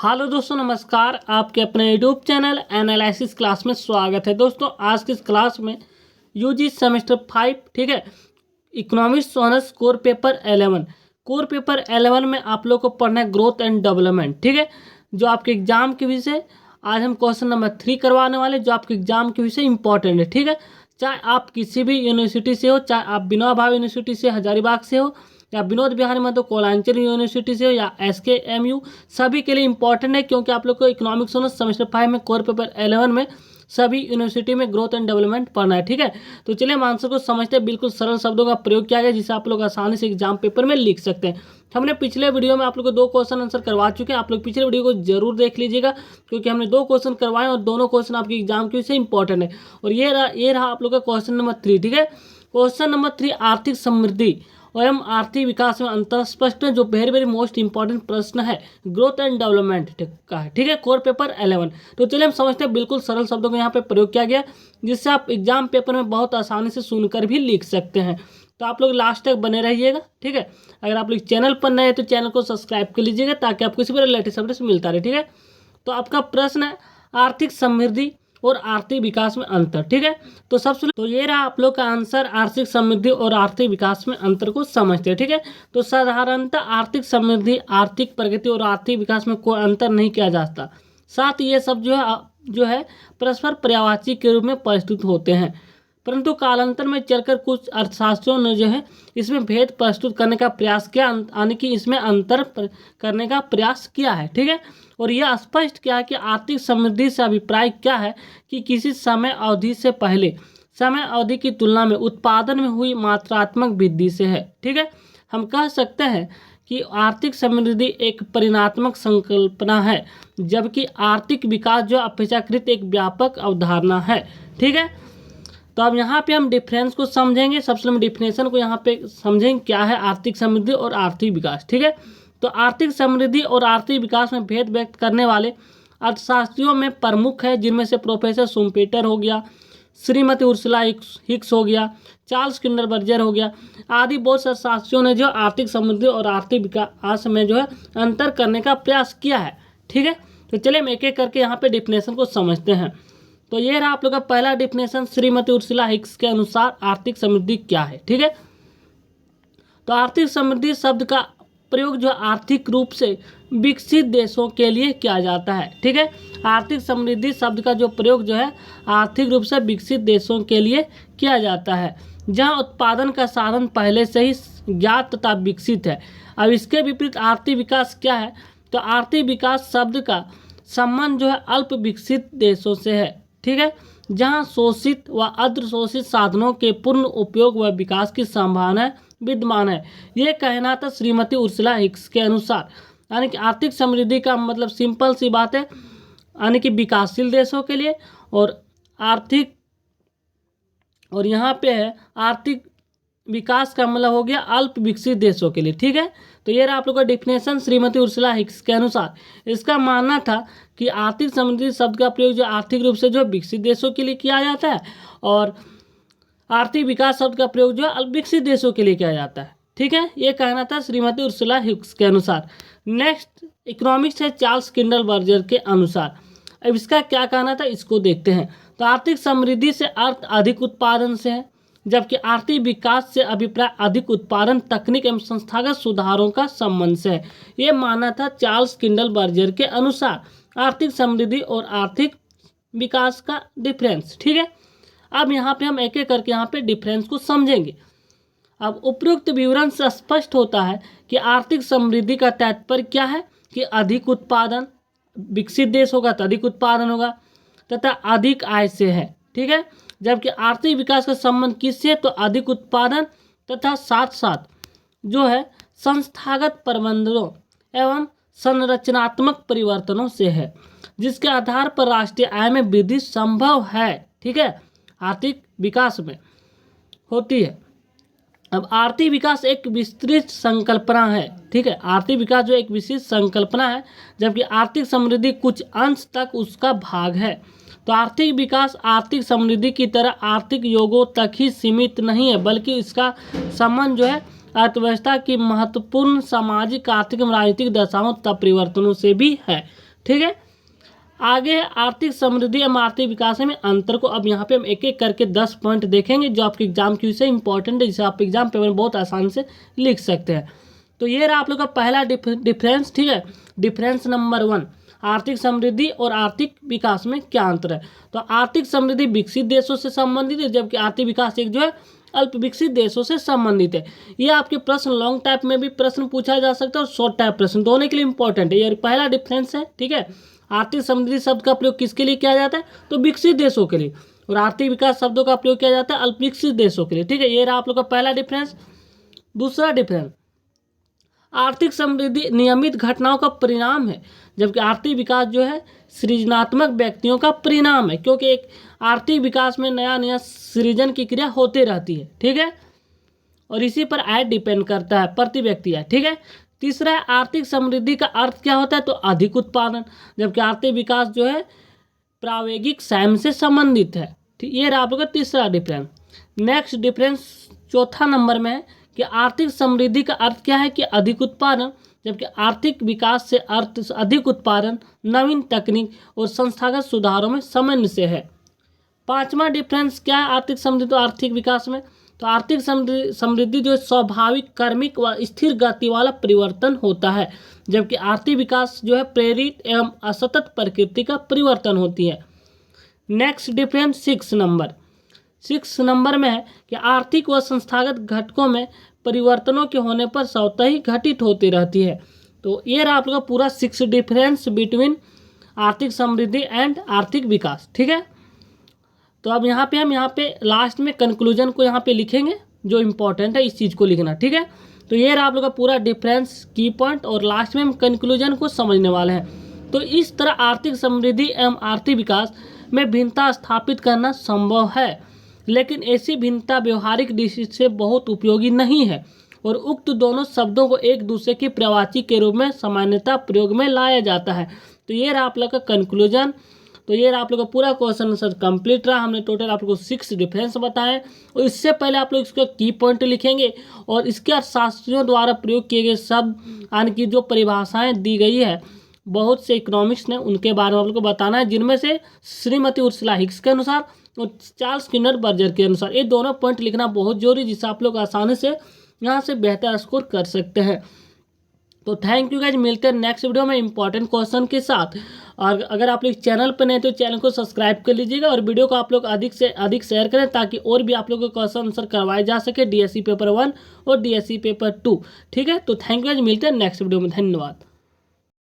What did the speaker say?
Hello दोस्तों, नमस्कार। आपके अपने यूट्यूब चैनल एनालिसिस क्लास में स्वागत है। दोस्तों आज की इस क्लास में यूजी सेमेस्टर 5 ठीक है, इकोनॉमिक्स ऑनर्स कोर पेपर 11 में आप लोग को पढ़ना है ग्रोथ एंड डेवलपमेंट। ठीक है, जो आपके एग्जाम के विषय आज हम क्वेश्चन नंबर 3 करवाने वाले, जो आपके एग्जाम के विषय इंपॉर्टेंट है। ठीक है, चाहे आप किसी भी यूनिवर्सिटी से हो, चाहे आप विनोबा भावे यूनिवर्सिटी से हजारीबाग से हो, या विनोद बिहार महतो कोयलांचल यूनिवर्सिटी से हो, या SKMU, सभी के लिए इंपॉर्टेंट है। क्योंकि आप लोग को इकोनॉमिक्स ऑनर्स सेमेस्टर 5 में कोर पेपर 11 में सभी यूनिवर्सिटी में ग्रोथ एंड डेवलपमेंट पढ़ना है। ठीक है, तो चलिए हम आंसर को समझते हैं। बिल्कुल सरल शब्दों का प्रयोग किया गया जिसे आप लोग आसानी से एग्जाम पेपर में लिख सकते हैं। हमने पिछले वीडियो में आप लोग को 2 क्वेश्चन आंसर करवा चुके हैं। आप लोग पिछले वीडियो को जरूर देख लीजिएगा, क्योंकि हमने 2 क्वेश्चन करवाए और दोनों क्वेश्चन आपके एग्जाम के विषय इंपॉर्टेंट है। और ये रहा आप लोग का क्वेश्चन नंबर 3। ठीक है, क्वेश्चन नंबर 3 आर्थिक समृद्धि एवं आर्थिक विकास में अंतर स्पष्ट है, जो वेरी मोस्ट इंपॉर्टेंट प्रश्न है ग्रोथ एंड डेवलपमेंट का है। ठीक है, कोर पेपर 11। तो चलिए हम समझते हैं। बिल्कुल सरल शब्दों को यहाँ पे प्रयोग किया गया जिससे आप एग्जाम पेपर में बहुत आसानी से सुनकर भी लिख सकते हैं। तो आप लोग लास्ट तक बने रहिएगा। ठीक है, अगर आप लोग चैनल पर नए हैं तो चैनल को सब्सक्राइब कर लीजिएगा ताकि आपको इसी पर लेटेस्ट अपडेट्स मिलता रहे। ठीक है, तो आपका प्रश्न है आर्थिक समृद्धि और आर्थिक विकास में अंतर। ठीक है, तो सबसे तो ये रहा आप लोग का आंसर। आर्थिक समृद्धि और आर्थिक विकास में अंतर को समझते हैं। ठीक है, तो साधारणतः आर्थिक समृद्धि, आर्थिक प्रगति और आर्थिक विकास में कोई अंतर नहीं किया जाता। साथ ही ये सब जो है परस्पर पर्यायवाची के रूप में प्रस्तुत होते हैं, परंतु कालांतर में चलकर कुछ अर्थशास्त्रियों ने जो है इसमें भेद प्रस्तुत करने का प्रयास किया, यानी कि इसमें अंतर करने का प्रयास किया है। ठीक है, और यह स्पष्ट किया है कि आर्थिक समृद्धि से अभिप्राय क्या है कि किसी समय अवधि से पहले समय अवधि की तुलना में उत्पादन में हुई मात्रात्मक वृद्धि से है। ठीक है, हम कह सकते हैं कि आर्थिक समृद्धि एक परिणात्मक संकल्पना है, जबकि आर्थिक विकास जो अपेक्षाकृत एक व्यापक अवधारणा है। ठीक है, तो अब यहाँ पे हम डिफरेंस को समझेंगे। सबसे पहले डिफिनेशन को यहाँ पे समझेंगे क्या है आर्थिक समृद्धि और आर्थिक विकास। ठीक है, तो आर्थिक समृद्धि और आर्थिक विकास में भेद व्यक्त करने वाले अर्थशास्त्रियों में प्रमुख है, जिनमें से प्रोफेसर शुम्पेटर हो गया, श्रीमती उर्सुला हिक्स हो गया, चार्ल्स किंडरबर्जर हो गया आदि। बहुत से अर्थशास्त्रियों ने जो आर्थिक समृद्धि और आर्थिक विकास में जो है अंतर करने का प्रयास किया है। ठीक है, तो चलिए हम एक एक करके यहाँ पे डिफिनेशन को समझते हैं। तो ये रहा आप लोग का पहला डिफिनेशन। श्रीमती उर्सुला हिक्स के अनुसार आर्थिक समृद्धि क्या है। ठीक है, तो आर्थिक समृद्धि शब्द का प्रयोग जो आर्थिक रूप से विकसित देशों के लिए किया जाता है। ठीक है, आर्थिक समृद्धि शब्द का जो प्रयोग जो है आर्थिक रूप से विकसित देशों के लिए किया जाता है, जहां उत्पादन का साधन पहले से ही ज्ञात तथा विकसित है। अब इसके विपरीत आर्थिक विकास क्या है, तो आर्थिक विकास शब्द का संबंध जो है अल्प विकसित देशों से है। ठीक है, जहां शोषित व अर्ध शोषित साधनों के पूर्ण उपयोग व विकास की संभावना विद्यमान है। ये कहना था श्रीमती उर्सुला हिक्स के अनुसार। यानी कि आर्थिक समृद्धि का मतलब सिंपल सी बात है, यानी कि विकासशील देशों के लिए, और आर्थिक और यहाँ पे है आर्थिक विकास का मतलब हो गया अल्प विकसित देशों के लिए। ठीक है, तो ये रहा आप लोग का डिफिनेशन श्रीमती उर्सुला हिक्स के अनुसार। इसका मानना था कि आर्थिक समृद्धि शब्द का प्रयोग जो आर्थिक रूप से जो विकसित देशों के लिए किया जाता है, और आर्थिक विकास शब्द का प्रयोग जो अल्प विकसित देशों के लिए किया जाता है। ठीक है, ये कहना था श्रीमती उर्सुला हिक्स के अनुसार। नेक्स्ट इकोनॉमिक्स है चार्ल्स किंडरबर्जर के अनुसार। अब इसका क्या कहना था, इसको देखते हैं। तो आर्थिक समृद्धि से अर्थ अधिक उत्पादन से है, जबकि आर्थिक विकास से अभिप्राय अधिक उत्पादन, तकनीक एवं संस्थागत सुधारों का संबंध से है। ये माना था चार्ल्स किंडरबर्जर के अनुसार आर्थिक समृद्धि और आर्थिक विकास का डिफरेंस। ठीक है, अब यहाँ पे हम एक एक करके यहाँ पे डिफरेंस को समझेंगे। अब उपयुक्त विवरण से स्पष्ट होता है कि आर्थिक समृद्धि का तात्पर्य क्या है कि अधिक उत्पादन, विकसित देश होगा तो अधिक उत्पादन होगा तथा अधिक आय से है। ठीक है, जबकि आर्थिक विकास का संबंध किससे, तो अधिक उत्पादन तथा साथ साथ जो है संस्थागत प्रबंधनों एवं संरचनात्मक परिवर्तनों से है, जिसके आधार पर राष्ट्रीय आय में वृद्धि संभव है। ठीक है, आर्थिक विकास में होती है। अब आर्थिक विकास एक विस्तृत संकल्पना है। ठीक है, आर्थिक विकास जो एक विशिष्ट संकल्पना है, जबकि आर्थिक समृद्धि कुछ अंश तक उसका भाग है। तो आर्थिक विकास आर्थिक समृद्धि की तरह आर्थिक योगों तक ही सीमित नहीं है, बल्कि इसका संबंध जो है अर्थव्यवस्था की महत्वपूर्ण सामाजिक, आर्थिक एवं राजनीतिक दशाओं तथा परिवर्तनों से भी है। ठीक है। आगे आर्थिक समृद्धि एवं आर्थिक विकास में अंतर को अब यहाँ पे हम एक एक करके 10 पॉइंट देखेंगे जो आपके एग्जाम की से इंपॉर्टेंट है, जिसे आप एग्जाम पेपर में बहुत आसानी से लिख सकते हैं। तो ये रहा आप लोग का पहला डिफरेंस, ठीक है। डिफरेंस नंबर 1, आर्थिक समृद्धि और आर्थिक विकास में क्या अंतर है। तो आर्थिक समृद्धि विकसित देशों से संबंधित है, जबकि आर्थिक विकास एक जो है अल्प विकसित देशों से संबंधित है। ये आपके प्रश्न लॉन्ग टाइप में भी प्रश्न पूछा जा सकता है और शॉर्ट टाइप प्रश्न दोनों के लिए इंपॉर्टेंट है। ये पहला डिफरेंस है, ठीक है। आर्थिक समृद्धि शब्द का प्रयोग किसके लिए किया जाता है, तो विकसित देशों के लिए, और आर्थिक विकास शब्दों का प्रयोग किया जाता है अल्प विकसित देशों के लिए, ठीक है। ये रहा आप लोग का पहला डिफरेंस। दूसरा डिफरेंस, आर्थिक समृद्धि नियमित घटनाओं का परिणाम है, जबकि आर्थिक विकास जो है सृजनात्मक व्यक्तियों का परिणाम है, क्योंकि एक आर्थिक विकास में नया नया सृजन की क्रिया होती रहती है, ठीक है, और इसी पर आय डिपेंड करता है, प्रति व्यक्ति है, ठीक है। तीसरा है, आर्थिक समृद्धि का अर्थ क्या होता है, तो अधिक उत्पादन, जबकि आर्थिक विकास जो है प्रायोगिक स्वयं से संबंधित है, ठीक। ये रहा आप लोग का तीसरा डिफरेंस। नेक्स्ट डिफरेंस चौथा नंबर में है कि आर्थिक समृद्धि का अर्थ क्या है, कि अधिक उत्पादन, जबकि आर्थिक विकास से अर्थ अधिक उत्पादन, नवीन तकनीक और संस्थागत सुधारों में समन्वय से है। पांचवा डिफरेंस क्या है आर्थिक समृद्धि और आर्थिक विकास में, तो आर्थिक समृद्धि जो स्वाभाविक, क्रमिक व स्थिर गति वाला परिवर्तन होता है, जबकि आर्थिक विकास जो है प्रेरित एवं असतत प्रकृति का परिवर्तन होती है। नेक्स्ट डिफरेंस 6 नंबर में है कि आर्थिक व संस्थागत घटकों में परिवर्तनों के होने पर स्वतः ही घटित होती रहती है। तो ये रहा आप लोग का पूरा 6 डिफरेंस बिटवीन आर्थिक समृद्धि एंड आर्थिक विकास, ठीक है। तो अब यहाँ पे हम लास्ट में कंक्लूजन को यहाँ पे लिखेंगे, जो इम्पोर्टेंट है इस चीज़ को लिखना, ठीक है। तो ये रहा आप लोग का पूरा डिफरेंस की पॉइंट, और लास्ट में हम कंक्लूजन को समझने वाले हैं। तो इस तरह आर्थिक समृद्धि एवं आर्थिक विकास में भिन्नता स्थापित करना संभव है, लेकिन ऐसी भिन्नता व्यवहारिक दृष्टि से बहुत उपयोगी नहीं है, और उक्त दोनों शब्दों को एक दूसरे की प्रवाची के रूप में सामान्यतः प्रयोग में लाया जाता है। तो ये रहा आप लोग का कंक्लूजन। तो ये आप लोग का पूरा क्वेश्चन आंसर कंप्लीट रहा। हमने टोटल आप लोग को 6 डिफरेंस बताए, और इससे पहले आप लोग इसका की पॉइंट लिखेंगे, और इसके अर्थशास्त्रियों द्वारा प्रयोग किए गए शब्द यानी कि जो परिभाषाएं दी गई है बहुत से इकोनॉमिक्स ने, उनके बारे में आप लोग को बताना है, जिनमें से श्रीमती उर्सुला हिक्स के अनुसार और चार्ल्स किंडर बर्जर के अनुसार। ये दोनों पॉइंट लिखना बहुत जरूरी, जिससे आप लोग आसानी से यहाँ से बेहतर स्कोर कर सकते हैं। तो थैंक यू गाइज, मिलते हैं नेक्स्ट वीडियो में इंपॉर्टेंट क्वेश्चन के साथ। और अगर आप लोग चैनल पर नए तो चैनल को सब्सक्राइब कर लीजिएगा, और वीडियो को आप लोग अधिक से अधिक शेयर करें, ताकि और भी आप लोग को क्वेश्चन आंसर करवाए जा सके DSC पेपर 1 और DSC पेपर 2, ठीक है। तो थैंक यू गाइज, मिलते हैं नेक्स्ट वीडियो में, धन्यवाद।